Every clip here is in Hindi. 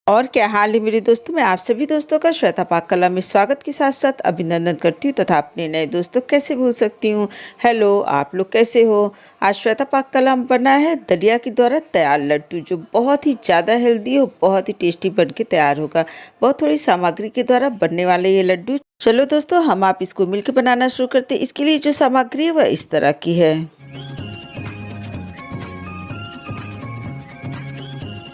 और क्या हाल है मेरे दोस्तों। मैं आप सभी दोस्तों का श्वेता पाक कला में स्वागत के साथ साथ अभिनंदन करती हूँ तथा अपने नए दोस्तों कैसे भूल सकती हूँ। हेलो, आप लोग कैसे हो। आज श्वेता पाक कला में बना है दलिया के द्वारा तैयार लड्डू, जो बहुत ही ज़्यादा हेल्दी और बहुत ही टेस्टी बन के तैयार होगा। बहुत थोड़ी सामग्री के द्वारा बनने वाले ये लड्डू। चलो दोस्तों, हम आप इसको मिलकर बनाना शुरू करते हैं। इसके लिए जो सामग्री है वह इस तरह की है।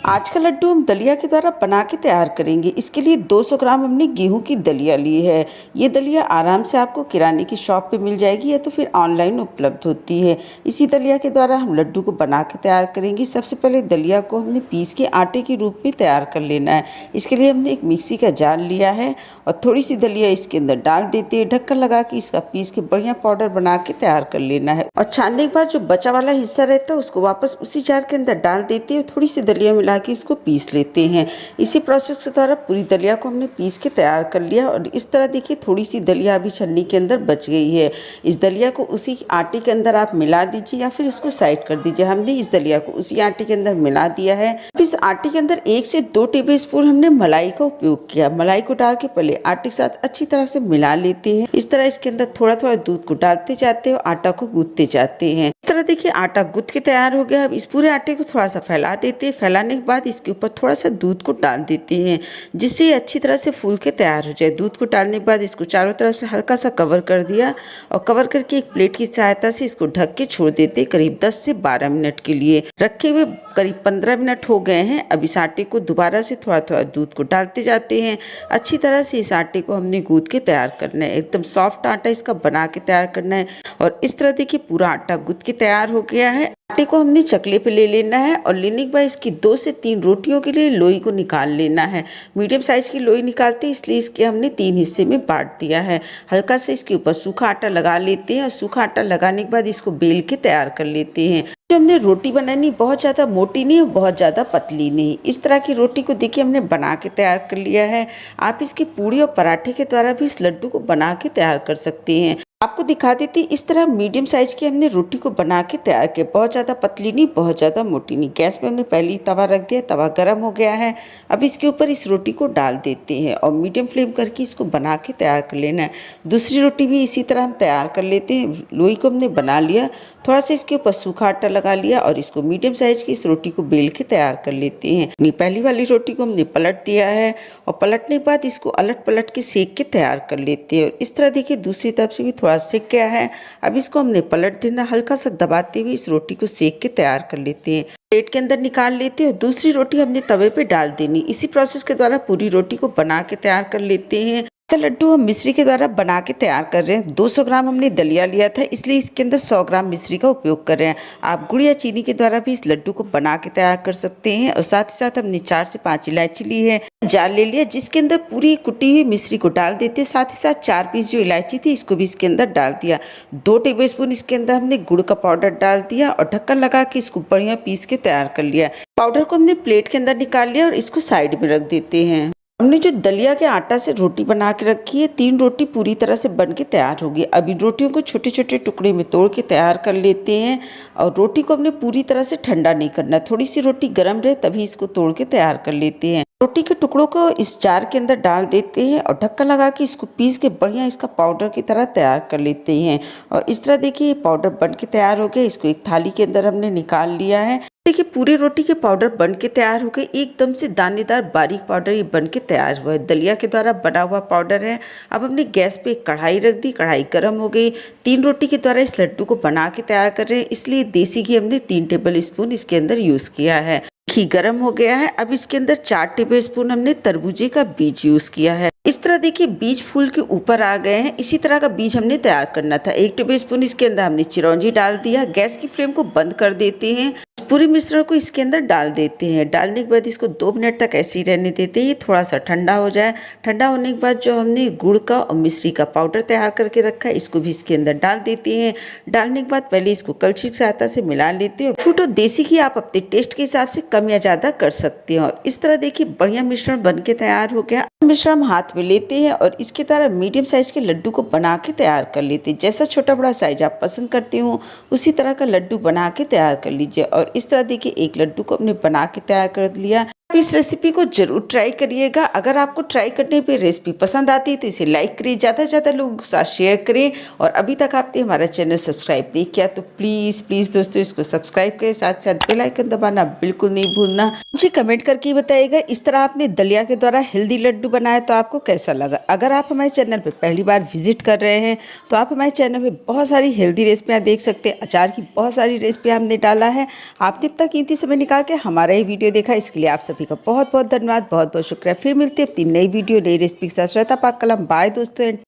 आज का लड्डू हम दलिया के द्वारा बना के तैयार करेंगे। इसके लिए 200 ग्राम हमने गेहूं की दलिया ली है। ये दलिया आराम से आपको किराने की शॉप पे मिल जाएगी या तो फिर ऑनलाइन उपलब्ध होती है। इसी दलिया के द्वारा हम लड्डू को बना के तैयार करेंगे। सबसे पहले दलिया को हमने पीस के आटे के रूप में तैयार कर लेना है। इसके लिए हमने एक मिक्सी का जार लिया है और थोड़ी सी दलिया इसके अंदर डाल देते हैं। ढक्कन लगा के इसका पीस के बढ़िया पाउडर बना के तैयार कर लेना है। और छानने के बाद जो बचा वाला हिस्सा रहता है उसको वापस उसी जार के अंदर डाल देते हैं। थोड़ी सी दलिया मिला के इसको पीस लेते हैं। इसी प्रोसेस के द्वारा पूरी दलिया को हमने पीस के तैयार कर लिया। और इस तरह देखिए, थोड़ी सी दलिया अभी छन्नी के अंदर बच गई है। इस दलिया को उसी आटे के अंदर आप मिला दीजिए या फिर इसको साइड कर दीजिए। हमने इस दलिया को उसी आटे के अंदर मिला दिया है। फिर इस आटे के अंदर 1 से 2 टेबल स्पून हमने मलाई का उपयोग किया। मलाई को डाल के पहले आटे के साथ अच्छी तरह से मिला लेते हैं। इस तरह इसके अंदर थोड़ा थोड़ा दूध को डालते जाते हैं और आटा को गूंथते जाते हैं। इस तरह देखिए, आटा गूंथ के तैयार हो गया। अब इस पूरे आटे को थोड़ा सा फैला देते हैं। फैलाने के बाद इसके ऊपर थोड़ा सा दूध को डाल देते हैं, जिससे ये अच्छी तरह से फूल के तैयार हो जाए। दूध को डालने के बाद इसको चारों तरफ से हल्का सा कवर कर दिया और कवर करके एक प्लेट की सहायता से इसको ढक के छोड़ देते करीब 10 से 12 मिनट के लिए। रखे हुए करीब 15 मिनट हो गए हैं। अब इस आटे को दोबारा से थोड़ा थोड़ा दूध को डालते जाते हैं। अच्छी तरह से इस आटे को हमने गूंथ के तैयार करना है। एकदम सॉफ्ट आटा इसका बना के तैयार करना है। और इस तरह देखिए, पूरा आटा गूंथ के तैयार हो गया है। आटे को हमने चकले पे ले लेना है और लेने के बाद इसकी 2 से 3 रोटियों के लिए लोई को निकाल लेना है। मीडियम साइज की लोई निकालते हैं, इसलिए इसके हमने 3 हिस्से में बांट दिया है। हल्का से इसके ऊपर सूखा आटा लगा लेते हैं और सूखा आटा लगाने के बाद इसको बेल के तैयार कर लेते हैं। जो हमने रोटी बनानी, बहुत ज़्यादा मोटी नहीं और बहुत ज़्यादा पतली नहीं, इस तरह की रोटी को देखिए हमने बना के तैयार कर लिया है। आप इसकी पूड़ी और पराठे के द्वारा भी इस लड्डू को बना के तैयार कर सकते हैं। आपको दिखा देती, इस तरह मीडियम साइज की हमने रोटी को बना के तैयार किया। बहुत ज़्यादा पतली नहीं, बहुत ज़्यादा मोटी नहीं। गैस पे हमने पहले ही तवा रख दिया, तवा गर्म हो गया है। अब इसके ऊपर इस रोटी को डाल देते हैं और मीडियम फ्लेम करके इसको बना के तैयार कर लेना है। दूसरी रोटी भी इसी तरह हम तैयार कर लेते हैं। लोई को हमने बना लिया, थोड़ा सा इसके ऊपर सूखा आटा लगा लिया और इसको मीडियम साइज की इस रोटी को बेल के तैयार कर लेते हैं। अपनी पहली वाली रोटी को हमने पलट दिया है और पलटने के बाद इसको अलट पलट के सेक के तैयार कर लेते हैं। और इस तरह देखिए, दूसरी तरफ से भी थोड़ा सेक गया है। अब इसको हमने पलट देना, हल्का सा दबाते हुए इस रोटी को सेक के तैयार कर लेते हैं। प्लेट के अंदर निकाल लेते हैं और दूसरी रोटी हमने तवे पे डाल देनी। इसी प्रोसेस के द्वारा पूरी रोटी को बना के तैयार कर लेते हैं। का लड्डू हम मिश्री के द्वारा बना के तैयार कर रहे हैं। 200 ग्राम हमने दलिया लिया था, इसलिए इसके अंदर 100 ग्राम मिश्री का उपयोग कर रहे हैं। आप गुड़ या चीनी के द्वारा भी इस लड्डू को बना के तैयार कर सकते हैं। और साथ ही साथ हमने 4 से 5 इलायची ली है। जार ले लिया, जिसके अंदर पूरी कुटी हुई मिश्री को डाल देते। साथ ही साथ 4 पीस जो इलायची थी इसको भी इसके अंदर डाल दिया। 2 टेबल स्पून इसके अंदर हमने गुड़ का पाउडर डाल दिया और ढक्कन लगा के इसको बढ़िया पीस के तैयार कर लिया। पाउडर को हमने प्लेट के अंदर निकाल लिया और इसको साइड में रख देते हैं। हमने जो दलिया के आटा से रोटी बना के रखी है, 3 रोटी पूरी तरह से बन के तैयार होगी। अब इन रोटियों को छोटे छोटे टुकड़े में तोड़ के तैयार कर लेते हैं। और रोटी को हमने पूरी तरह से ठंडा नहीं करना, थोड़ी सी रोटी गर्म रहे तभी इसको तोड़ के तैयार कर लेते हैं। रोटी के टुकड़ों को इस जार के अंदर डाल देते हैं और ढक्कन लगा के इसको पीस के बढ़िया इसका पाउडर की तरह तैयार कर लेते हैं। और इस तरह देखिए, ये पाउडर बन के तैयार हो गया। इसको एक थाली के अंदर हमने निकाल लिया है। देखिए, पूरी रोटी के पाउडर बन के तैयार हो गए। एकदम से दानेदार बारीक पाउडर ये बन के तैयार हुआ है। दलिया के द्वारा बना हुआ पाउडर है। अब हमने गैस पे एक कढ़ाई रख दी, कढ़ाई गर्म हो गई। 3 रोटी के द्वारा इस लड्डू को बना के तैयार कर रहे हैं, इसलिए देसी घी हमने 3 टेबल स्पून इसके अंदर यूज़ किया है। घी गर्म हो गया है। अब इसके अंदर 4 टेबल स्पून हमने तरबूजे का बीज यूज़ किया है। इस तरह देखिए, बीज फूल के ऊपर आ गए हैं। इसी तरह का बीज हमने तैयार करना था। 1 टेबल स्पून इसके अंदर हमने चिरौंजी डाल दिया। गैस की फ्लेम को बंद कर देते हैं। पूरे मिश्रण को इसके अंदर डाल देते हैं। डालने के बाद इसको 2 मिनट तक ऐसे ही रहने देते हैं। ये थोड़ा सा ठंडा हो जाए। ठंडा होने के बाद जो हमने गुड़ का और मिश्री का पाउडर तैयार करके रखा है, इसको भी इसके अंदर डाल देते हैं। डालने के बाद पहले इसको कलछी की सहायता से मिला लेते हैं। फ्रूट और देसी घी आप अपने टेस्ट के हिसाब से कम या ज़्यादा कर सकते हैं। और इस तरह देखिए, बढ़िया मिश्रण बन के तैयार हो गया। मिश्रण हम हाथ में लेते हैं और इसके तरह मीडियम साइज के लड्डू को बना के तैयार कर लेते हैं। जैसा छोटा बड़ा साइज आप पसंद करते हो उसी तरह का लड्डू बना के तैयार कर लीजिए। और इस तरह देखिए, एक लड्डू को हमने बना के तैयार कर लिया। आप इस रेसिपी को ज़रूर ट्राई करिएगा। अगर आपको ट्राई करने पे रेसिपी पसंद आती है तो इसे लाइक करिए, ज़्यादा से ज़्यादा लोगों के साथ शेयर करें और अभी तक आपने हमारा चैनल सब्सक्राइब नहीं किया तो प्लीज़ प्लीज़ दोस्तों इसको सब्सक्राइब करें, साथ साथ बेल आइकन दबाना बिल्कुल नहीं भूलना। मुझे कमेंट करके बताइएगा इस तरह आपने दलिया के द्वारा हेल्दी लड्डू बनाया तो आपको कैसा लगा। अगर आप हमारे चैनल पर पहली बार विजिट कर रहे हैं तो आप हमारे चैनल पर बहुत सारी हेल्दी रेसिपियाँ देख सकते हैं। अचार की बहुत सारी रेसिपियाँ हमने डाला है। आपने अब तक कीमती समय निकाल के हमारा ये वीडियो देखा, इसके लिए आप सभी का बहुत बहुत धन्यवाद, बहुत बहुत शुक्रिया। फिर मिलते हैं अपनी नई वीडियो नई रेसिपी के साथ। श्वेता पाक कलम। बाय दोस्तों।